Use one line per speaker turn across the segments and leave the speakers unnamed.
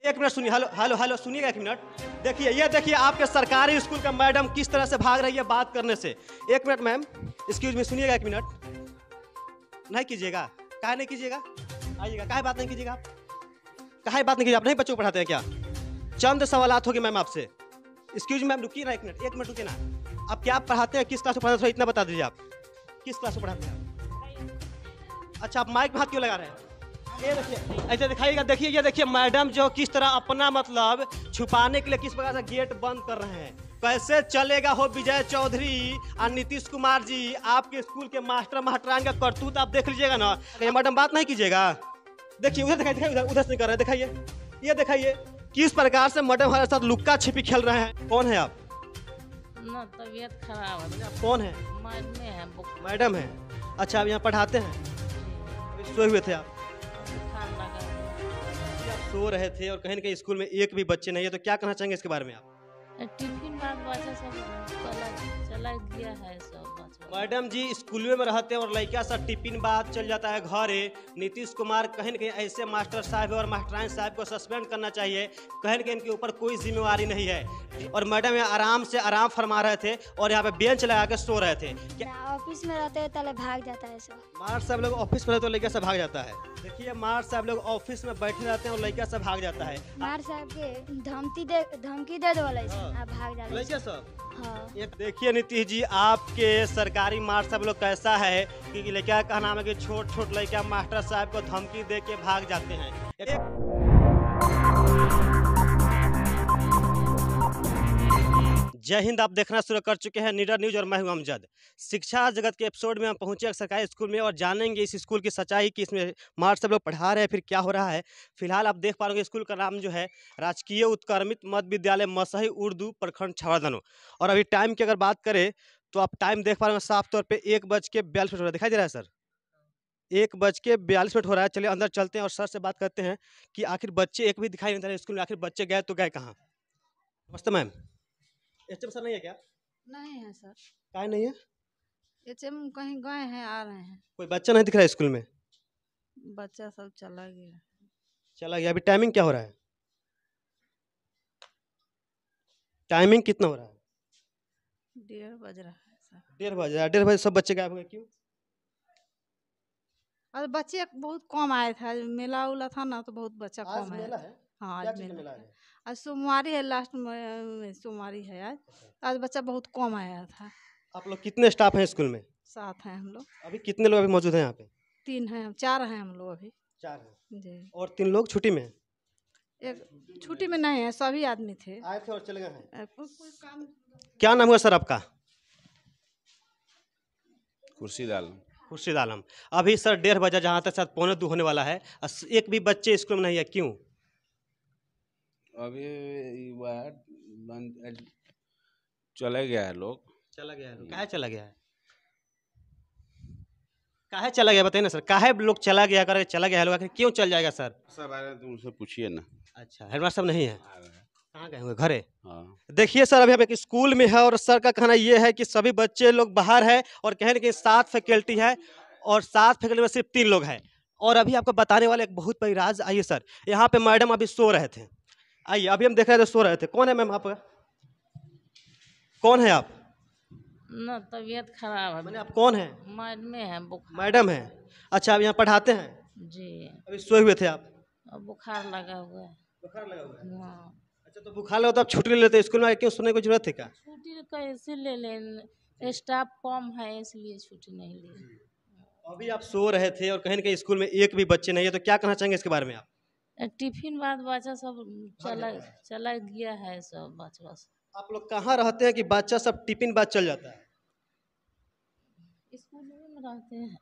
एक मिनट सुनिए, hello hello hello, सुनिएगा एक मिनट। देखिए, ये देखिए आपके सरकारी स्कूल का मैडम किस तरह से भाग रही है बात करने से। एक मिनट मैम, एक्सक्यूज मी, सुनिएगा एक मिनट। नहीं कीजिएगा, काहे नहीं कीजिएगा, आइएगा, काहे बात नहीं कीजिएगा आप, काहे बात नहीं कीजिएगा, आप नहीं बच्चों को पढ़ाते हैं क्या? चंद सवालात होगी मैम आपसे। एक्सक्यूज मैम, रुकिए ना एक मिनट रुकिए ना। आप क्या पढ़ाते हैं, किस क्लास में पढ़ाते हैं, इतना बता दीजिए आप किस क्लास में पढ़ाते हैं। अच्छा, आप माइक में हाथ क्यों लगा रहे हैं? ये देखिए, ऐसे दिखाइएगा। देखिए, ये देखिए मैडम जो किस तरह अपना मतलब छुपाने के लिए किस प्रकार से गेट बंद कर रहे हैं। कैसे चलेगा हो विजय चौधरी और नीतीश कुमार जी, आपके स्कूल के मास्टर मास्टरान का करतूत आप देख लीजिएगा ना। ये मैडम बात नहीं कीजिएगा। देखिए उधर दिखाइए, उधर से नहीं कर रहे हैं, दिखाइए, ये दिखाइए किस प्रकार से मैडम हमारे साथ लुक्का छिपी खेल रहे हैं। कौन है आप?
ना तबीयत खराब है।
आप कौन है? मैडम है। अच्छा, आप यहाँ पढ़ाते हैं? सोए हुए थे आप? आप सो रहे थे और कहीं न कहीं स्कूल में एक भी बच्चे नहीं है, तो क्या कहना चाहेंगे इसके बारे में आप?
टिफिन बाद बच्चा सब चला गया है सब बच्चा।
मैडम जी स्कूल में रहते हैं और लड़का सा टिफिन बाद चल जाता है घरे। नीतीश कुमार कहीं न कहीं ऐसे मास्टर साहब और मास्टराइन साहब को सस्पेंड करना चाहिए। कहीं न कहीं इनके ऊपर कोई जिम्मेवारी नहीं है। और मैडम यहाँ आराम से आराम फरमा रहे थे और यहाँ पे बेंच लगा के सो रहे थे।
ऑफिस में रहते हैं तले भाग जाता है सब।
मार साहब लोग ऑफिस में रहते हैं लड़का से भाग जाता है। देखिए, मार साहब लोग ऑफिस में बैठे रहते हैं और लड़का से भाग जाता है।
मार साहब के धमकी दे दो आप भाग जाते हैं
लड़का सब।
हाँ।
ये देखिए नीतीश जी, आपके सरकारी मास्टर साहब लोग कैसा है कि लड़का का नाम है कि छोट छोट लड़का मास्टर साहब को धमकी दे के भाग जाते हैं। जय हिंद, आप देखना शुरू कर चुके हैं निडर न्यूज और मैं हूं अमजद। शिक्षा जगत के एपिसोड में हम पहुंचे सरकारी स्कूल में और जानेंगे इस स्कूल की सच्चाई कि इसमें मास्टर सब लोग पढ़ा रहे हैं, फिर क्या हो रहा है। फिलहाल आप देख पा रहे हैं स्कूल का नाम जो है राजकीय उत्क्रमित मध्य विद्यालय मसही उर्दू प्रखंड छावरदानो। और अभी टाइम की अगर बात करें तो आप टाइम देख पा रहे हैं साफ तौर पर 1:42 हो रहा है। दिखाई दे रहा है सर? 1:42 हो रहा है। चलिए अंदर चलते हैं और सर से बात करते हैं कि आखिर बच्चे एक भी दिखाई नहीं दे रहे स्कूल में। आखिर बच्चे गए तो गए कहाँ? नमस्ते मैम, एचएम सर नहीं है क्या?
नहीं है सर।
काहे नहीं है?
एचएम कहीं गए हैं, आ रहे हैं।
कोई बच्चा नहीं दिख रहा है स्कूल में?
बच्चा सब चला गया।
चला गया। अभी टाइमिंग क्या हो रहा है? टाइमिंग कितना हो रहा है?
1:30 बज रहा है सर।
1:30 बज रहा है। 1:30 बजे सब बच्चे गायब हो गए, क्यों?
और बच्चे बहुत कम आए थे। आज मेला उला था ना, तो बहुत बच्चा
आज
कम
मेला
आया
है?
था। हाँ,
क्या
आज
चीज़ का
मेला
मेला
है।
है?
आज सोमवारी है, लास्ट में सोमवारी है आज। आज बच्चा बहुत कम आया था।
आप लोग कितने स्टाफ हैं स्कूल में?
7 हैं हम लोग।
अभी कितने लोग अभी मौजूद हैं यहाँ पे?
3 हैं, 4 हैं हम लोग अभी।
4 हैं
जी।
और 3 लोग छुट्टी में हैं?
एक छुट्टी में नहीं है, सभी आदमी थे,
आए थे और चले गए हैं।
कोई काम।
क्या नाम हुआ सर आपका?
खुर्शीद आलम।
खुर्शीद आलम। अभी सर 1:30 बजा, जहाँ तक शायद 1:45 होने वाला है, एक भी बच्चे स्कूल में नहीं है, क्यों?
अभी चले गया है लोग।
चला गया है? काहे चला गया है? काहे चला गया बताइए ना सर, काहे लोग चला गया कर चला गया है लोग, आखिर क्यों चल जाएगा सर?
सब आ रहे हैं तो उनसे पूछिए ना।
अच्छा, हेडमास्टर साहब नहीं है?
आ रहे हैं।
कहाँ गए हुए? घरे?
हाँ।
देखिए सर, अभी हम एक स्कूल में है और सर का कहना यह है कि सभी बच्चे लोग बाहर है और कहीं ना कहीं 7 फैकल्टी है और 7 फैकल्टी में सिर्फ 3 लोग हैं। और अभी आपको बताने वाले एक बहुत बड़ी राज। आइए सर, यहाँ पे मैडम अभी सो रहे थे। आइए, अभी हम देख रहे थे सो रहे थे। कौन है मैम आपका? कौन है आप?
ना तबीयत खराब है।
मैंने आप कौन है? मैडम है। अच्छा, आप यहाँ पढ़ाते हैं?
जी।
अभी सोए हुए थे आप?
अब बुखार लगा हुआ है।
बुखार लगा हुआ है?
हाँ।
अच्छा, तो बुखार लगा तो आप छुट्टी ले लेते स्कूल में, क्यों सोने की जरूरत थी क्या?
छुट्टी कैसे ले लें, स्टाफ कम है इसलिए छुट्टी नहीं ली।
अभी आप सो रहे थे और कहीं न कहीं स्कूल में एक भी बच्चे नहीं है, तो क्या कहना चाहेंगे इसके बारे में आप?
टिफिन बाद बच्चा सब चला गया है सब बच्चा।
आप लोग कहाँ रहते हैं कि बच्चा सब टिफिन बाद चल जाता है?
स्कूल में रहते हैं।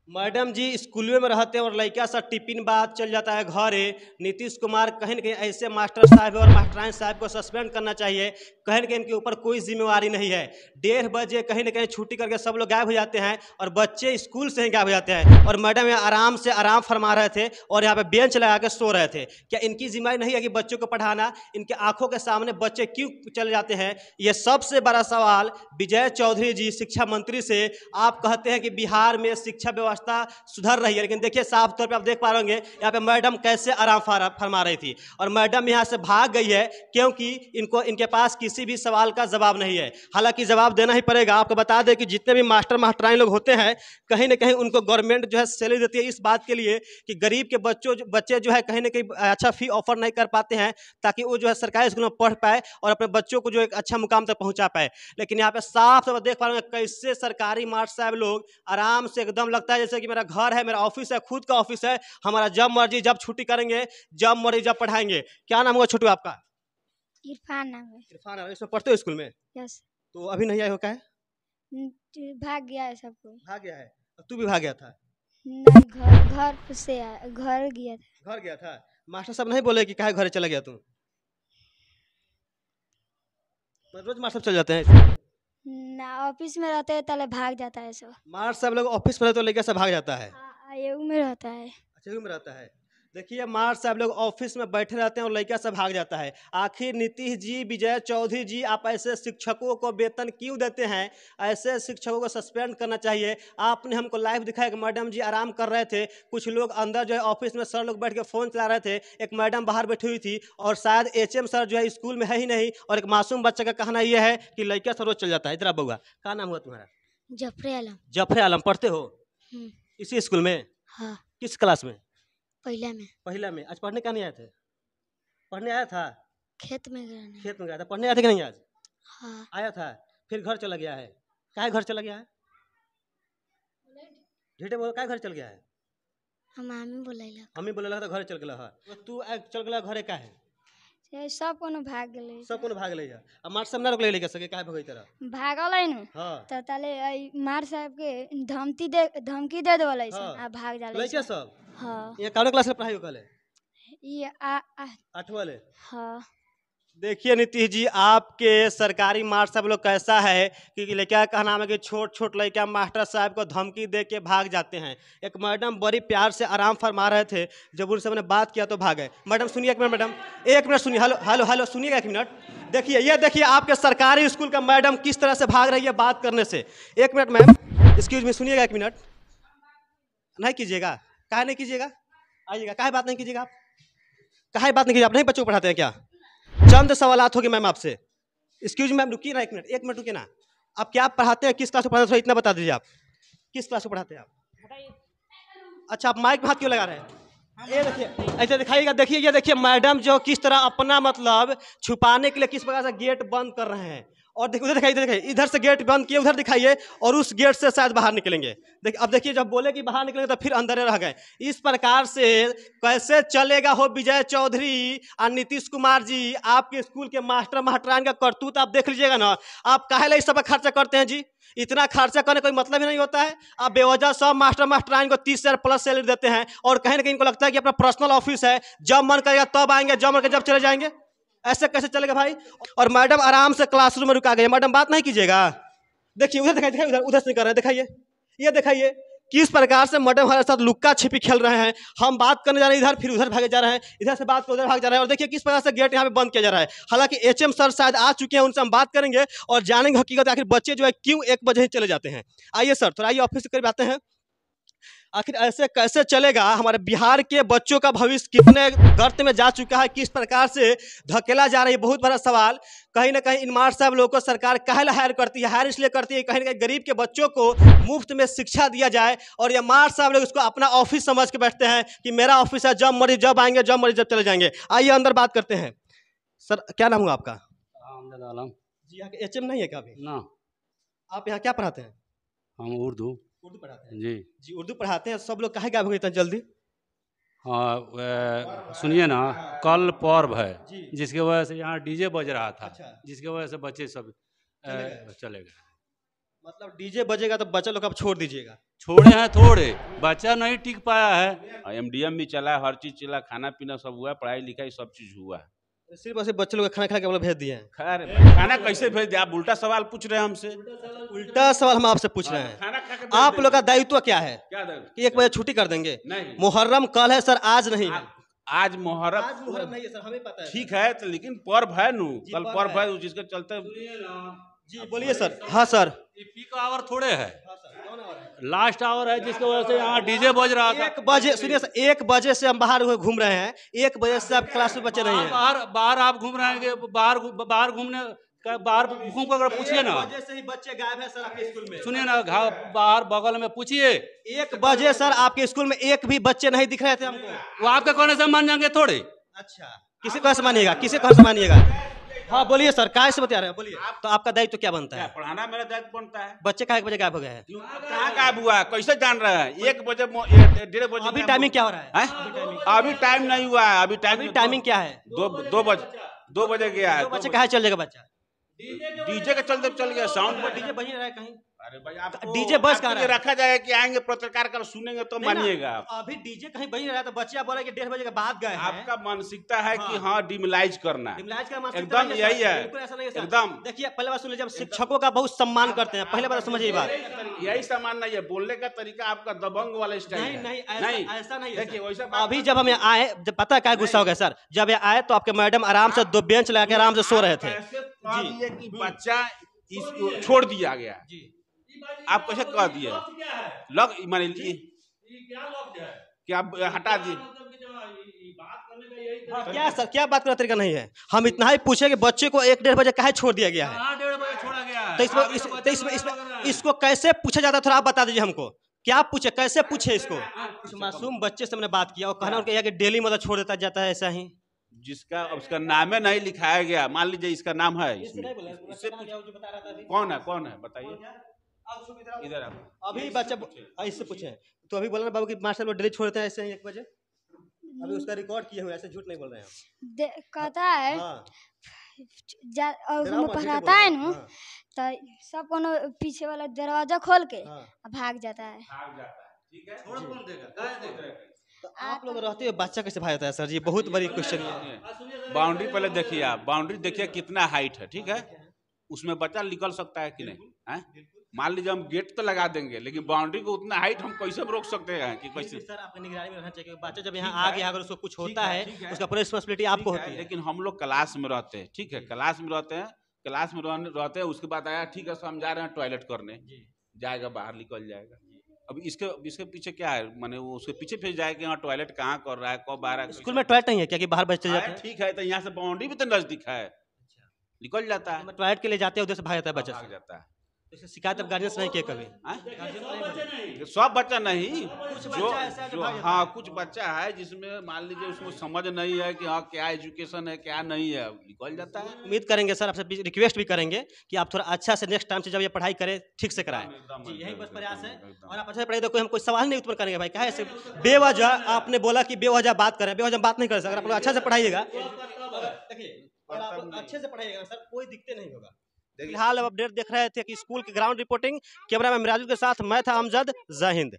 मैडम जी स्कूल में रहते हैं और लड़का सा टिफिन बाद चल जाता है घरे। नीतीश कुमार कहीं न कहीं ऐसे मास्टर साहब और मास्टराइन साहब को सस्पेंड करना चाहिए। कहीं न कहीं इनके ऊपर कोई जिम्मेवारी नहीं है। 1:30 बजे कहीं न कहीं छुट्टी करके सब लोग गायब हो जाते हैं और बच्चे स्कूल से ही गायब हो जाते हैं। और मैडम यहाँ आराम से आराम फरमा रहे थे और यहाँ पे बेंच लगा के सो रहे थे। क्या इनकी जिम्मेवारी नहीं है कि बच्चों को पढ़ाना? इनके आंखों के सामने बच्चे क्यों चले जाते हैं? ये सबसे बड़ा सवाल विजय चौधरी जी शिक्षा मंत्री से आप कहते हैं कि बिहार में शिक्षा व्यवस्था व्यवस्था सुधर रही है, लेकिन देखिए साफ तौर पे आप देख पा रहे होंगे यहाँ पे मैडम कैसे आराम फरमा रही थी और मैडम यहाँ से भाग गई है क्योंकि इनके पास किसी भी सवाल का जवाब नहीं है। हालांकि जवाब देना ही पड़ेगा। आपको बता दें कि जितने भी मास्टराइन लोग होते हैं कहीं ना कहीं उनको गवर्नमेंट जो है सैलरी देती है इस बात के लिए कि गरीब के बच्चे जो है कहीं ना कहीं अच्छा फी ऑफर नहीं कर पाते हैं ताकि वो जो है सरकारी स्कूल में पढ़ पाए और अपने बच्चों को जो एक अच्छा मुकाम तक पहुंचा पाए। लेकिन यहाँ पे साफ साफ देख पा रहे हैं कैसे सरकारी मास्टर साहब लोग आराम से एकदम लगता है जैसे कि मेरा घर है, मेरा ऑफिस है, खुद का ऑफिस है, हमारा जब मर्जी जब छुट्टी करेंगे, जब मर्जी जब पढ़ाएंगे। क्या नाम होगा छोटू आपका?
इरफान नाम है।
इरफान है। इसमें पढ़ते हो स्कूल में?
यस।
तो अभी नहीं आए हो? क्या है?
भाग गया है सब कोई।
भाग गया है? तू भी भाग गया था?
नहीं, घर से आया, घर गया था।
घर गया था? मास्टर साहब नहीं बोले कि काहे घर चला गया तू? रोज मास्टर चल जाते हैं
ना, ऑफिस में रहते हैं तले भाग जाता है सब।
मास्टर साहब लोग ऑफिस में रहते तो लेकर से भाग जाता है?
एयू में रहता है।
अच्छा, एयू में रहता है। देखिए मास्टर साहब लोग ऑफिस में बैठे रहते हैं और लड़का से भाग जाता है। आखिर नीतीश जी, विजय चौधरी जी, आप ऐसे शिक्षकों को वेतन क्यों देते हैं? ऐसे शिक्षकों को सस्पेंड करना चाहिए। आपने हमको लाइव दिखाया कि मैडम जी आराम कर रहे थे, कुछ लोग अंदर जो है ऑफिस में सर लोग बैठ के फ़ोन चला रहे थे, एक मैडम बाहर बैठी हुई थी और शायद HM सर जो है स्कूल में है ही नहीं और एक मासूम बच्चे का कहना यह है कि लड़का सर रोज चल जाता है। इधर बउआ, क्या नाम हुआ तुम्हारा?
जफरे आलम।
जफरे आलम। पढ़ते हो इसी स्कूल में?
हाँ।
किस क्लास में?
पहला में।
पहला में। आज पढ़ने क्या नहीं आए थे? पढ़ने आया था?
खेत में गया।
खेत में गया था। पढ़ने आया था कि नहीं आज?
हाँ।
आया था, फिर घर चला गया है। काहे घर चला गया है? झेठे बोल काहे घर चल गया है?
हम मम्मी बोलेला।
मम्मी बोले लगा घर चल गया है। तो तू चल गया घरे का है?
सब कोनो भाग गेले।
सब कोनो भाग ले जा। अब मार साहब ना रोक ले लेके सके काहे भगई तरह?
भागल है न।
हां।
त ताले मार साहब के धमकी दे देवलै सन आ भाग जाले।
लइका सब?
हां।
ये कौन क्लास में पढ़ाई हो कले?
ये
8 वाले?
हाँ।
देखिए नीतीश जी, आपके सरकारी मास्टर साहब लोग कैसा है कि लड़का का नाम है कि छोट छोट लड़का मास्टर साहब को धमकी दे के भाग जाते हैं। एक मैडम बड़ी प्यार से आराम फरमा रहे थे, जब उनसे मैंने बात किया तो भाग गए। मैडम सुनिए एक मिनट, मैडम एक मिनट सुनिए। हेलो हेलो हेलो, सुनिएगा एक मिनट। देखिए ये देखिए आपके सरकारी स्कूल का मैडम किस तरह से भाग रही है बात करने से। एक मिनट मैम, एक्सक्यूज मी, सुनिएगा एक मिनट। नहीं कीजिएगा? काहे नहीं कीजिएगा? आइएगा। काहे बात नहीं कीजिएगा? आप काहे बात नहीं कीजिए? आप नहीं बच्चों को पढ़ाते हैं क्या? चंद सवालात होगी मैम आपसे। एक्सक्यूज मैम, रुकिए ना एक मिनट रुकिए ना। आप क्या पढ़ाते हैं, किस क्लास में पढ़ाते हैं, इतना बता दीजिए। आप किस क्लास में पढ़ाते हैं आप? अच्छा, आप माइक में हाथ क्यों लगा रहे हैं? ये देखिए, ऐसे दिखाइएगा। देखिए ये देखिए मैडम जो किस तरह अपना मतलब छुपाने के लिए किस प्रकार से गेट बंद कर रहे हैं। और देखिए उधर दिखाइए, इधर दिखाइए, इधर से गेट बंद किए, उधर दिखाइए और उस गेट से शायद बाहर निकलेंगे। देखिए अब देखिए, जब बोले कि बाहर निकलेंगे तो फिर अंदर रह गए। इस प्रकार से कैसे चलेगा हो विजय चौधरी और नीतीश कुमार जी? आपके स्कूल के मास्टराइन का करतूत आप देख लीजिएगा ना। आप काहे लिए इस सब खर्चा करते हैं जी? इतना खर्चा करने कोई मतलब ही नहीं होता है। आप बेवजह सब मास्टराइन को 30,000 प्लस सैलरी देते हैं और कहीं ना कहीं इनको लगता है कि अपना पर्सनल ऑफिस है, जब मन करेगा तब आएंगे, जब मन करेगा जब चले जाएंगे। ऐसे कैसे चलेगा भाई? और मैडम आराम से क्लासरूम में रुका गई। मैडम बात नहीं कीजिएगा। देखिए उधर दिखाइए, उधर से कर रहे हैं, दिखाइए, ये दिखाइए किस प्रकार से मैडम हमारे साथ लुक्का छिपी खेल रहे हैं। हम बात करने जा रहे हैं इधर, फिर उधर भागे जा रहे हैं, इधर से बात कर उधर भाग जा रहे हैं। और देखिए किस प्रकार से गेट यहाँ पे बंद किया जा रहा है। हालांकि HM सर शायद आ चुके हैं, उनसे हम बात करेंगे और जानेंगे हकीकत आखिर बच्चे जो है क्यों 1 बजे ही चले जाते हैं। आइए सर, थोड़ा आइए ऑफिस से करीब आते हैं। आखिर ऐसे कैसे चलेगा? हमारे बिहार के बच्चों का भविष्य कितने गर्त में जा चुका है, किस प्रकार से धकेला जा रही है, बहुत बड़ा सवाल। कहीं ना कहीं इन मास्टर साहब लोगों को सरकार काहे हायर करती है? हायर इसलिए करती है कहीं ना कहीं गरीब के बच्चों को मुफ्त में शिक्षा दिया जाए और ये मास्टर साहब लोग इसको अपना ऑफिस समझ के बैठते हैं कि मेरा ऑफिस है, जब मर्जी जब आएंगे, जब मर्जी जब चले जाएंगे। आइए अंदर बात करते हैं। सर क्या नाम हुआ आपका?
आलम।
जी, यहाँ के HM नहीं है क्या अभी?
ना।
आप यहाँ क्या पढ़ाते हैं?
हम उर्दू
पढ़ाते हैं। जी उर्दू पढ़ाते हैं। सब लोग काहे गायब हो गए इतना जल्दी?
हाँ, सुनिए ना, कल पर्व है जिसकी वजह से यहाँ DJ बज रहा था।
अच्छा।
जिसकी वजह से बच्चे सब चले गए।
मतलब DJ बजेगा तो बच्चा लोग आप छोड़ दीजिएगा?
छोड़े हैं थोड़े, बच्चा नहीं टिक पाया है।
MDM भी चला है, हर चीज चला, खाना पीना सब हुआ है, पढ़ाई लिखाई सब चीज हुआ है।
सिर्फ ऐसे बच्चे लोग खाना खा के भेज दिए हैं।
खैर खाना कैसे भेज दिया? आप उल्टा सवाल पूछ रहे हैं हमसे।
उल्टा सवाल हम आपसे पूछ रहे हैं।
खाना खा के
आप लोग का दायित्व क्या है?
क्या
कि 1 बजे छुट्टी कर देंगे?
नहीं,
मुहर्रम कल है सर, आज नहीं है।
आज मुहर्रम
नहीं है सर, हमें पता है।
ठीक है तो, लेकिन पर्व है नू, कल पर्व है जिसके चलते।
जी बोलिए सर। हाँ सर।
ये पीक आवर थोड़े है, लास्ट आवर है, जिसकी वजह से यहाँ डीजे बज रहा था।
1 बजे सुनिए सर, 1 बजे से हम बाहर घूम रहे हैं, 1 बजे से आप क्लास में बच्चे नहीं हैं।
बाहर बाहर आप घूम रहे हैं, बाहर घूमने बाहर घूम कर अगर पूछिए ना,
1 बजे से ही बच्चे गायब है सर आपके स्कूल में।
सुनिए ना, बाहर बगल में पूछिए।
1 बजे सर आपके स्कूल में एक भी बच्चे नहीं दिख रहे थे हमको।
वो आपके कहने से मान जाएंगे थोड़े।
अच्छा, किसी को मानिएगा, किसी को मानिएगा। हाँ बोलिए सर, काय से बता रहे हैं, बोलिए। तो आपका दायित्व तो क्या बनता है?
पढ़ाना मेरा दायित्व बनता है।
बच्चे कहाँ 1 बजे गायब हो गए हैं?
कहाँ गायब हुआ, कैसे जान रहे हैं? 1 बजे 1:30 बजे।
अभी टाइमिंग क्या हो रहा है?
अभी टाइम नहीं हुआ है, अभी
टाइमिंग क्या है?
2 बजे गया है।
2 बजे कहाँ चल जाएगा बच्चा?
डीजे के चलते चल गया, साउंड पर
डीजे बज नहीं रहा है कहीं?
अरे भाई आप
डीजे बस कहाँ रहा है?
रखा जाएगा कि आएंगे पत्रकार कर सुनेंगे तो
नहीं ना,
मानिएगा।
अभी डीजे कहीं बज नहीं रहा है, तो बच्चा बोला कि 1:30 बजे के बाद गए हैं।
आपका मानसिकता है कि हाँ डिमिलाइज करना है।
डिमलाइज का मानसिकता
एकदम
नहीं है
यही
सर,
है,
बिल्कुल ऐसा नहीं है सर।
एकदम।
देखिए पहले बात सुन लीजिए, हम शिक्षकों का बहुत सम्मान करते हैं, पहले बात समझिए बात।
यही सामान नहीं है, बोलने का तरीका आपका दबंग वाला स्टाइल
नहीं
है।
नहीं, ऐसा नहीं है
देखिए
सर।
वैसा बात
अभी जब हम यहाँ आए, जब पता है क्या गुस्सा हो गया सर, जब ये आए तो आपके मैडम आराम से 2 बेंच लगा के आराम से सो रहे थे।
कैसे कह दिए कि बच्चा इसको छोड़ दिया गया, आप कैसे कह दिए? लग मान लीजिए कि आप हटा दिए।
क्या सर, क्या बात करने का तरीका नहीं है? हम इतना ही पूछे कि बच्चे को 1-1:30 बजे काहे छोड़ दिया गया है?
1:30 बजे छोड़ा गया है।
तो इसको कैसे पूछा जाता है, थोड़ा आप बता दीजिए हमको। क्या पूछे, कैसे पूछे इसको? इस मासूम बच्चे से मैंने बात किया और कहना उनके कि डेली मतलब छोड़ देता जाता है ऐसा ही।
जिसका उसका नाम है नहीं लिखाया गया, मान लीजिए इसका नाम है इसमें, इससे कौन है बताइए। इधर आप
अभी बच्चा इससे पूछे तो अभी बोला ना बाबू कि मास्टर लोग डेली छोड़ते हैं ऐसे ही 1 बजे। अभी उसका रिकॉर्ड किए हुए, ऐसे झूठ नहीं बोल रहे हैं हम।
कहता है
हाँ।
और
डराओ मत,
पढ़ाता है
हाँ।
ना, तो सब कोनो पीछे वाला दरवाजा खोल के
हाँ।
भाग जाता है।
ठीक है,
छोड़ कौन देगा, काहे देगा?
तो आप लोग रहते हुए बच्चा कैसे भाग जाता है सर जी? बहुत बड़ी क्वेश्चन है।
बाउंड्री पहले देखिए, आप बाउंड्री देखिए कितना हाइट है, ठीक है, उसमें बच्चा निकल सकता है कि नहीं है? मान लीजिए हम गेट तो लगा देंगे, लेकिन बाउंड्री को उतना हाइट हम कैसे रोक सकते हैं कि कैसे?
सर आपकी निगरानी में रहना चाहिए। बच्चा जब यहाँ आ गया, अगर उसको कुछ होता है उसका पूरी रिस्पांसिबिलिटी आपको होती है।
लेकिन हम लोग क्लास में रहते हैं, ठीक है, क्लास में रहते हैं, उसके बाद आया ठीक है सर हम जा रहे हैं टॉयलेट करने, जाएगा बाहर निकल जाएगा। अब इसके पीछे क्या है, माने वो उसके पीछे फिर जाएगा कि हाँ टॉयलेट कहाँ कर रहा है, कब आ रहा है।
स्कूल में टॉयलेट नहीं है क्या कि बाहर बच्चे जाते हैं?
ठीक है, तो यहाँ से बाउंड्री भी तो नजदीक है, निकल जाता है,
टॉयलेट के लिए जाते हैं, उधर से भाग जाता है बच्चा।
भाग जाता है।
तो इससे शिकायत अब गार्जियन से नहीं किया कभी?
सब बच्चा नहीं, जो
ऐसा है जो
जो
भाग जाता
हाँ कुछ बच्चा है जिसमें मान लीजिए उसको समझ नहीं है कि हाँ क्या एजुकेशन है क्या नहीं है, निकल जाता है।
उम्मीद करेंगे सर, आपसे रिक्वेस्ट भी करेंगे कि आप थोड़ा अच्छा से नेक्स्ट टाइम से जब ये पढ़ाई करें ठीक से कराएं। जी यही बस प्रयास है। और आप अच्छा से पढ़ाई तो कोई हम कोई सवाल नहीं उत्पन्न करेंगे भाई, कहे ऐसे बेवजह आपने बोला कि बेवजह बात करें, बेवजह बात नहीं कर सकते। अगर आप लोग अच्छा से पढ़ाइएगा, देखिए अगर आप अच्छे से पढ़ाइएगा सर, कोई दिक्कत नहीं होगा। फिलहाल अब अपडेट देख रहे थे कि स्कूल की ग्राउंड रिपोर्टिंग कैमरा में मिराजुल के साथ मैं था अमजद। जय हिंद।